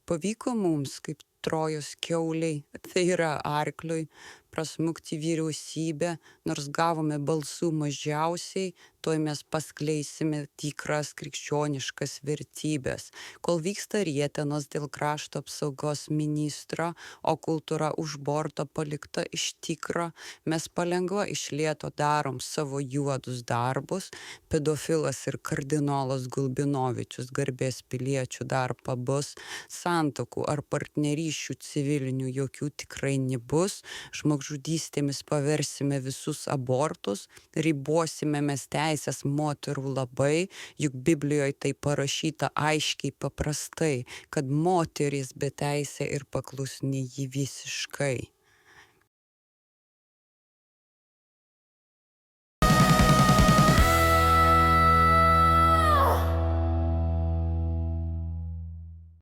pavyko mums kaip Trojos kiauliai, tai yra arkliui, prasmukti vyriausybę, nors gavome balsų mažiausiai, tuoj mes paskleisime tikras krikščioniškas vertybės. Kol vyksta rietenos dėl krašto apsaugos ministro, o kultūra už borto palikta iš tikro, mes palengva iš lėto darom savo juodus darbus, pedofilas ir kardinolas Gulbinovičius garbės piliečių dar pabus, santokų ar partnerysčių civilinių jokių tikrai nebus, žmogžudystėmis paversime visus abortus, ribosime mes teisės moterų labai, juk Biblijoje tai parašyta aiškiai paprastai, kad moteris be teisė ir paklusni jį visiškai.